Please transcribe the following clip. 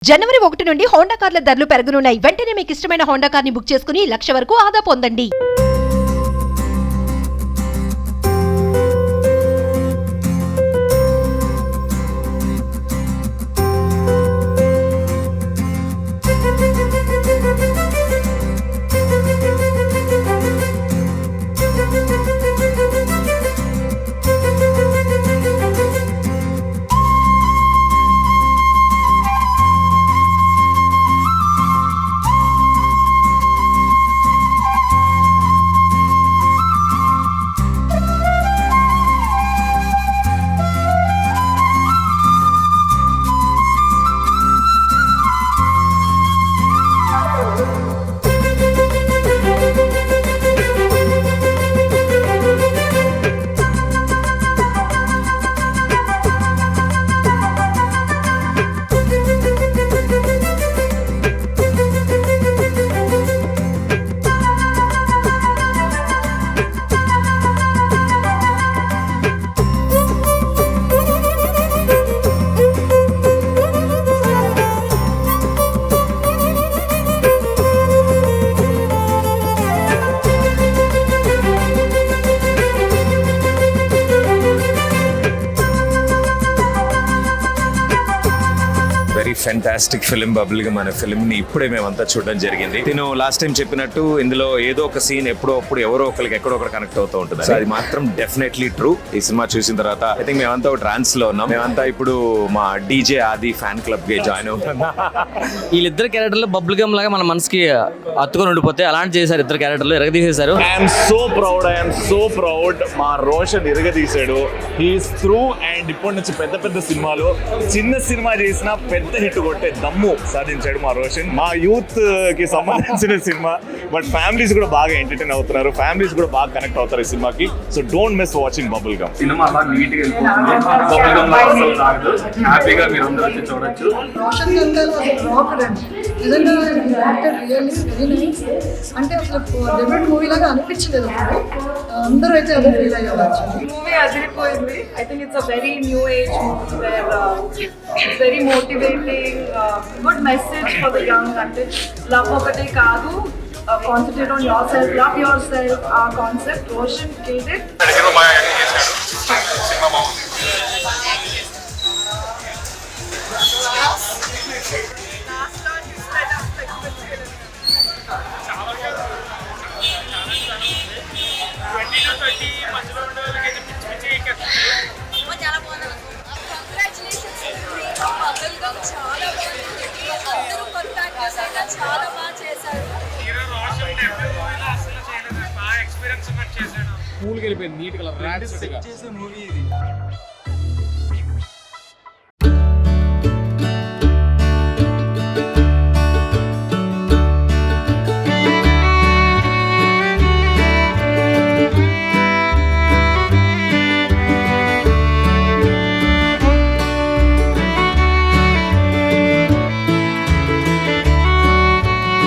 జనవరి 1 నుండి హోండా కార్ల ధరలు పెరగనున్నాయి. వెంటనే మీకు ఇష్టమైన హోండా కార్ని బుక్ చేసుకుని 1 లక్ష వరకు ఆదా పొందండి. వెరీ ఫెంటాస్టిక్ ఫిల్మ్ బబుల్ గా మన ఫిల్మ్ ని ఇప్పుడే మేమంతా చూడడం జరిగింది. నేను లాస్ట్ టైం చెప్పినట్టు ఇందులో ఏదో ఒక సీన్ ఎప్పుడో అప్పుడు ఎవరో ఒకరికి ఎక్కడో ఒకటి కనెక్ట్ అవుతూ ఉంటుంది. సో అది మాత్రం డెఫినెట్లీ ట్రూ. ఈ సినిమా చూసిన తర్వాత ఐ థింక్ మేమంతా ట్రాన్స్ లో ఉన్నాం. మేమంతా ఇప్పుడు మా డీజే ఆది ఫ్యాన్ క్లబ్ కి జాయిన్ అవుతున్నాం. వీళ్ళిద్దరు క్యారెక్టర్లు బబుల్ గమ్ లాగా మన మనసుకి అత్తుకొని ఉండిపోతే అలాంటి చేశారు. ఇద్దరు క్యారెక్టర్లు ఎరగదీసేశారు. ఐఎమ్ సో ప్రౌడ్ మా రోషన్ ఎరగదీశాడు. హీఈస్ త్రూ అండ్ ఇప్పటి నుంచి పెద్ద పెద్ద సినిమాలు చిన్న సినిమా చేసిన పెద్ద హిట్ కొట్టే దమ్ము సాధించాడు మా రోషన్. మా యూత్ కి సంబంధించిన సినిమా, బట్ ఫ్యామిలీస్ కూడా బాగా ఎంటర్టైన్ అవుతున్నారు. ఫ్యామిలీస్ కూడా బాగా కనెక్ట్ అవుతారు ఈ సినిమాకి. So don't miss watching bubble gum. Cinema అలా నీట్ గా వెళ్ళిపోతుంది. బబుల్ గమ్ లో అసలు రాదు. హ్యాపీగా మీరు అందరూ వచ్చి చూడొచ్చు. రోషన్ గారు అసలు రాకర్ అండి. నిజంగా యాక్టర్ రియల్లీ వెరీ నైస్. అంటే అసలు డెబ్యూట్ మూవీ లాగా అనిపించలేదు. అందరూ అయితే అదే ఫీల్ అయ్యారు. మూవీ అదిరిపోయింది. I think it's a very new age movie where very motivating, good message for the young. అంటే లవ్ ఒకటే కాదు, concentrate on your self, love your self. ఆ కాన్సెప్ట్ రోషన్ క్రియేటెడ్. చాలా బాగా చేశారు. కూల్కి వెళ్ళిపోయింది నీట్ గా చేసే మూవీ ఇది.